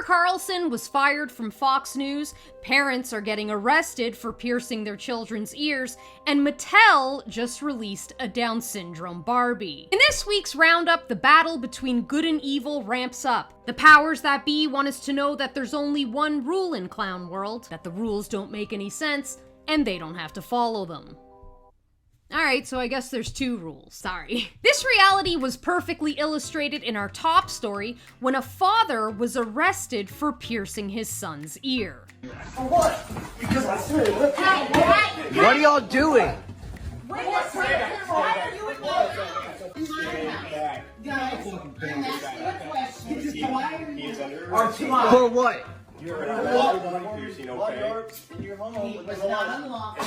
Carlson was fired from Fox News, parents are getting arrested for piercing their children's ears, and Mattel just released a Down syndrome Barbie. In this week's roundup, the battle between good and evil ramps up. The powers that be want us to know that there's only one rule in Clown World, that the rules don't make any sense, and they don't have to follow them. Alright, so I guess there's two rules. Sorry. This reality was perfectly illustrated in our top story when a father was arrested for piercing his son's ear. For what? Because I said it. What are y'all doing? Why are you involved? Guys, I'm asking a question. For what? You're piercing, okay? You're home. It was not unlawful.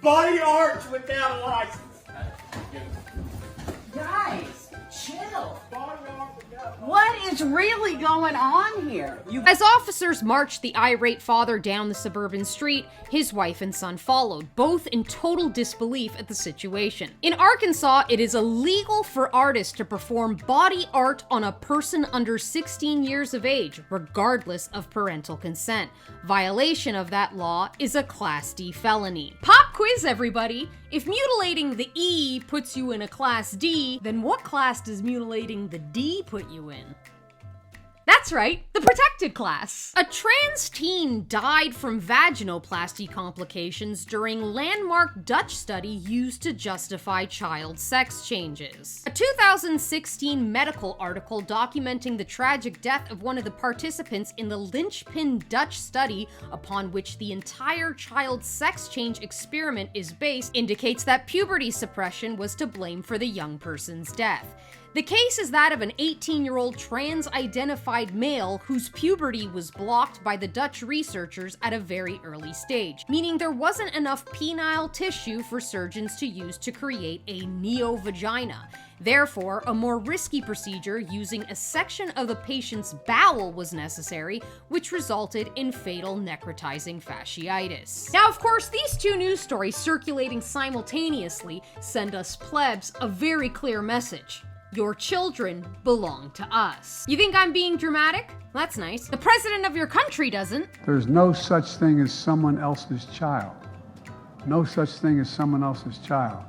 Body art without a license. Guys, chill. What is really going on here? As officers marched the irate father down the suburban street, his wife and son followed, both in total disbelief at the situation. In Arkansas, it is illegal for artists to perform body art on a person under 16 years of age, regardless of parental consent. Violation of that law is a Class D felony. Pop quiz, everybody! If mutilating the E puts you in a Class D, then what class does mutilating the D put you in? That's right, the protected class. A trans teen died from vaginoplasty complications during landmark Dutch study used to justify child sex changes. A 2016 medical article documenting the tragic death of one of the participants in the linchpin Dutch study upon which the entire child sex change experiment is based indicates that puberty suppression was to blame for the young person's death. The case is that of an 18-year-old trans-identified male whose puberty was blocked by the Dutch researchers at a very early stage, meaning there wasn't enough penile tissue for surgeons to use to create a neo-vagina. Therefore, a more risky procedure using a section of the patient's bowel was necessary, which resulted in fatal necrotizing fasciitis. Now, of course, these two news stories circulating simultaneously send us plebs a very clear message. Your children belong to us. You think I'm being dramatic? That's nice. The president of your country doesn't. There's no such thing as someone else's child. No such thing as someone else's child.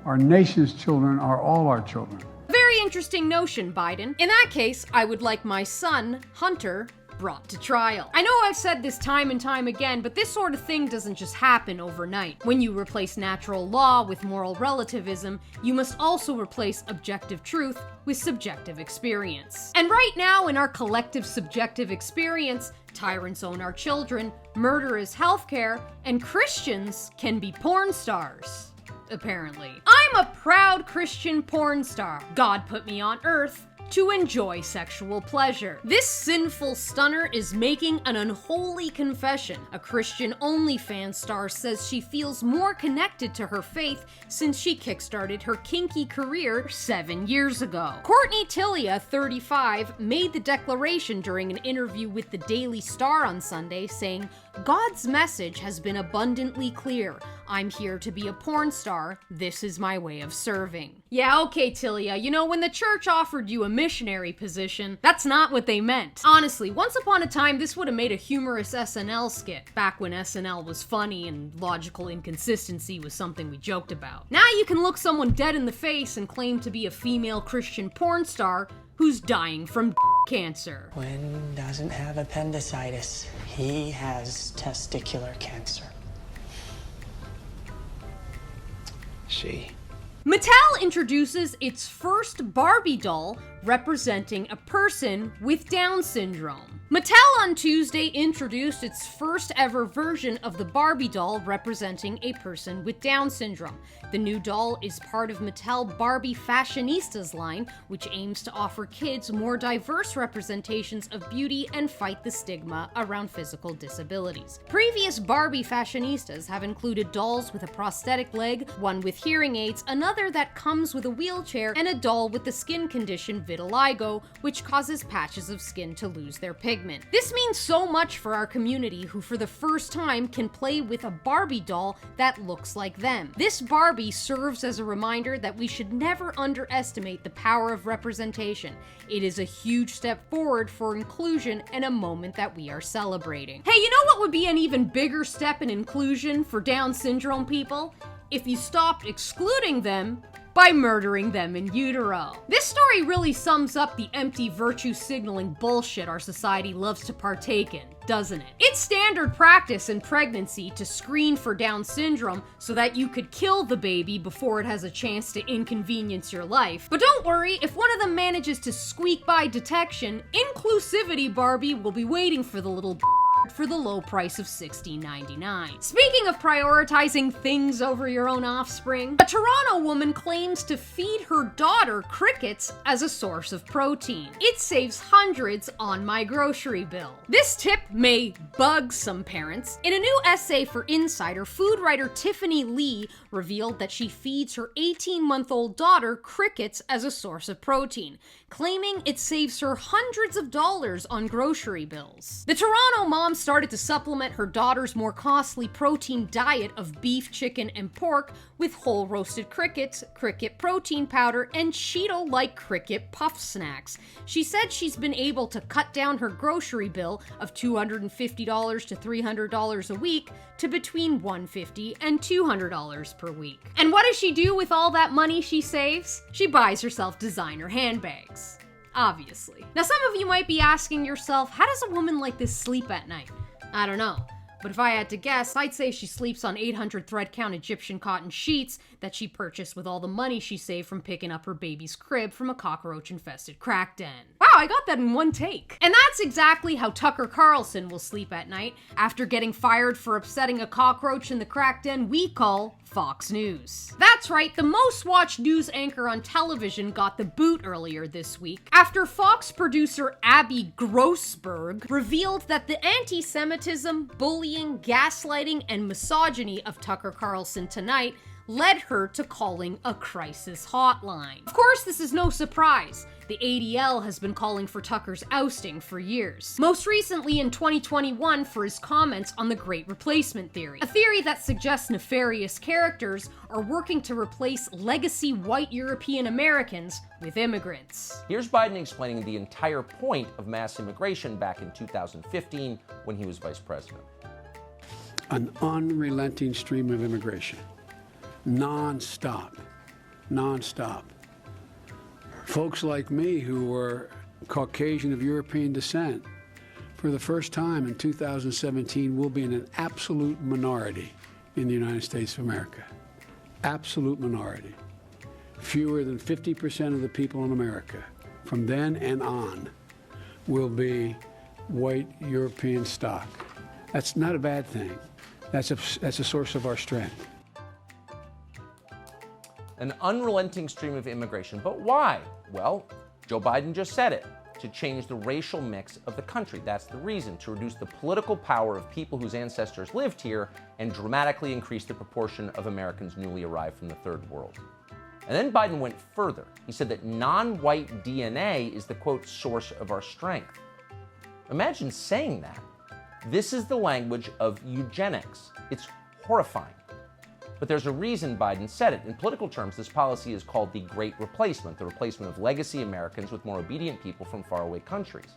Our nation's children are all our children. Very interesting notion, Biden. In that case, I would like my son, Hunter, brought to trial. I know I've said this time and time again, but this sort of thing doesn't just happen overnight. When you replace natural law with moral relativism, you must also replace objective truth with subjective experience. And right now, in our collective subjective experience, tyrants own our children, murder is healthcare, and Christians can be porn stars. Apparently. I'm a proud Christian porn star. God put me on earth to enjoy sexual pleasure. This sinful stunner is making an unholy confession. A Christian OnlyFans star says she feels more connected to her faith since she kickstarted her kinky career 7 years ago. Courtney Tilia, 35, made the declaration during an interview with the Daily Star on Sunday, saying, "God's message has been abundantly clear. I'm here to be a porn star. This is my way of serving." Yeah, okay, Tilia, you know, when the church offered you a missionary position, that's not what they meant. Honestly, once upon a time, this would have made a humorous SNL skit, back when SNL was funny and logical inconsistency was something we joked about. Now you can look someone dead in the face and claim to be a female Christian porn star who's dying from cancer. Quinn doesn't have appendicitis. He has testicular cancer. Mattel introduces its first Barbie doll representing a person with Down syndrome. Mattel on Tuesday introduced its first ever version of the Barbie doll representing a person with Down syndrome. The new doll is part of Mattel Barbie Fashionistas line, which aims to offer kids more diverse representations of beauty and fight the stigma around physical disabilities. Previous Barbie Fashionistas have included dolls with a prosthetic leg, one with hearing aids, another that comes with a wheelchair, and a doll with the skin condition vitiligo, which causes patches of skin to lose their pigment. segment. This means so much for our community who for the first time can play with a Barbie doll that looks like them. This Barbie serves as a reminder that we should never underestimate the power of representation. It is a huge step forward for inclusion and a moment that we are celebrating. Hey, you know what would be an even bigger step in inclusion for Down syndrome people? If you stopped excluding them by murdering them in utero. This story really sums up the empty virtue signaling bullshit our society loves to partake in, doesn't it? It's standard practice in pregnancy to screen for Down syndrome so that you could kill the baby before it has a chance to inconvenience your life. But don't worry, if one of them manages to squeak by detection, Inclusivity Barbie will be waiting for the little for the low price of $16.99. Speaking of prioritizing things over your own offspring, a Toronto woman claims to feed her daughter crickets as a source of protein. It saves hundreds on my grocery bill. This tip may bug some parents. In a new essay for Insider, food writer Tiffany Lee revealed that she feeds her 18-month-old daughter crickets as a source of protein, claiming it saves her hundreds of dollars on grocery bills. The Toronto mom started to supplement her daughter's more costly protein diet of beef, chicken, and pork with whole roasted crickets, cricket protein powder, and Cheeto-like cricket puff snacks. She said she's been able to cut down her grocery bill of $250 to $300 a week to between $150 and $200 per week. And what does she do with all that money she saves? She buys herself designer handbags. Obviously. Now, some of you might be asking yourself, how does a woman like this sleep at night? I don't know. But if I had to guess, I'd say she sleeps on 800 thread count Egyptian cotton sheets that she purchased with all the money she saved from picking up her baby's crib from a cockroach-infested crack den. Wow, I got that in one take. And that's exactly how Tucker Carlson will sleep at night after getting fired for upsetting a cockroach in the crack den we call Fox News. That's right, the most watched news anchor on television got the boot earlier this week after Fox producer Abby Grossberg revealed that the anti-Semitism, bullying, gaslighting, and misogyny of Tucker Carlson Tonight led her to calling a crisis hotline. Of course, this is no surprise. The ADL has been calling for Tucker's ousting for years. Most recently in 2021 for his comments on the Great Replacement Theory, a theory that suggests nefarious characters are working to replace legacy white European Americans with immigrants. Here's Biden explaining the entire point of mass immigration back in 2015 when he was vice president. An unrelenting stream of immigration. Non-stop. Folks like me who were Caucasian of European descent, for the first time in 2017, will be in an absolute minority in the United States of America. Absolute minority. Fewer than 50% of the people in America, from then and on, will be white European stock. That's not a bad thing. That's a source of our strength. An unrelenting stream of immigration. But why? Well, Joe Biden just said it. To change the racial mix of the country. That's the reason. To reduce the political power of people whose ancestors lived here and dramatically increase the proportion of Americans newly arrived from the third world. And then Biden went further. He said that non-white DNA is the, quote, source of our strength. Imagine saying that. This is the language of eugenics. It's horrifying. But there's a reason Biden said it. In political terms, this policy is called the Great Replacement, the replacement of legacy Americans with more obedient people from faraway countries.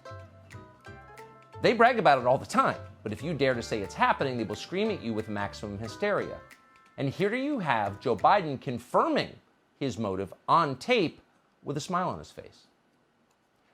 They brag about it all the time, but if you dare to say it's happening, they will scream at you with maximum hysteria. And here you have Joe Biden confirming his motive on tape with a smile on his face.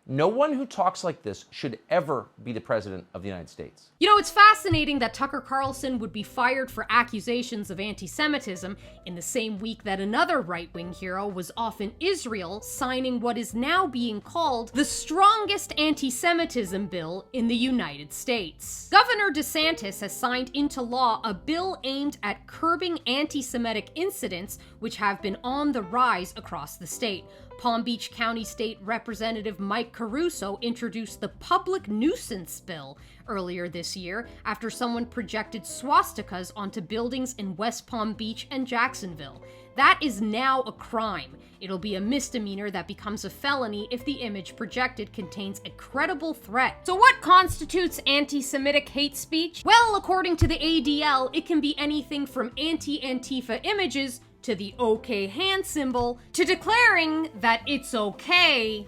No one who talks like this should ever be the president of the United States. You know, it's fascinating that Tucker Carlson would be fired for accusations of anti-Semitism in the same week that another right-wing hero was off in Israel signing what is now being called the strongest anti-Semitism bill in the United States. Governor DeSantis has signed into law a bill aimed at curbing anti-Semitic incidents which have been on the rise across the state. Palm Beach County State Representative Mike Caruso introduced the public nuisance bill earlier this year after someone projected swastikas onto buildings in West Palm Beach and Jacksonville. That is now a crime. It'll be a misdemeanor that becomes a felony if the image projected contains a credible threat. So what constitutes anti-Semitic hate speech? Well, according to the ADL, it can be anything from anti-Antifa images to the OK hand symbol to declaring that it's okay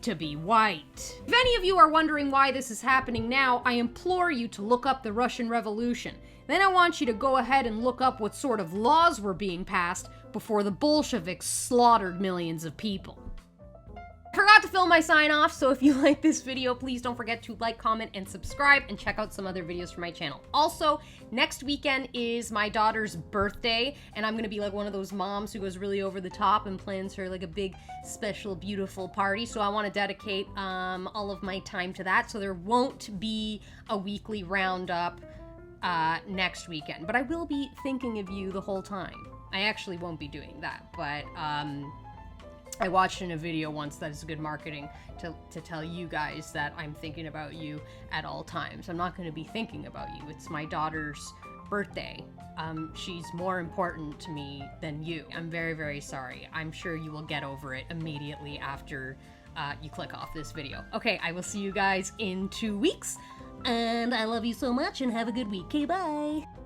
to be white. If any of you are wondering why this is happening now, I implore you to look up the Russian Revolution. Then I want you to go ahead and look up what sort of laws were being passed before the Bolsheviks slaughtered millions of people. I forgot to film my sign off, so if you like this video, please don't forget to like, comment, and subscribe, and check out some other videos from my channel. Also, next weekend is my daughter's birthday, and I'm gonna be like one of those moms who goes really over the top and plans her like a big, special, beautiful party, so I wanna dedicate all of my time to that, so there won't be a weekly roundup next weekend, but I will be thinking of you the whole time. I actually won't be doing that, but I watched in a video once that is good marketing to tell you guys that I'm thinking about you at all times. I'm not going to be thinking about you. It's my daughter's birthday. She's more important to me than you. I'm very, very sorry. I'm sure you will get over it immediately after you click off this video. Okay, I will see you guys in 2 weeks, and I love you so much, and have a good week. Okay, bye!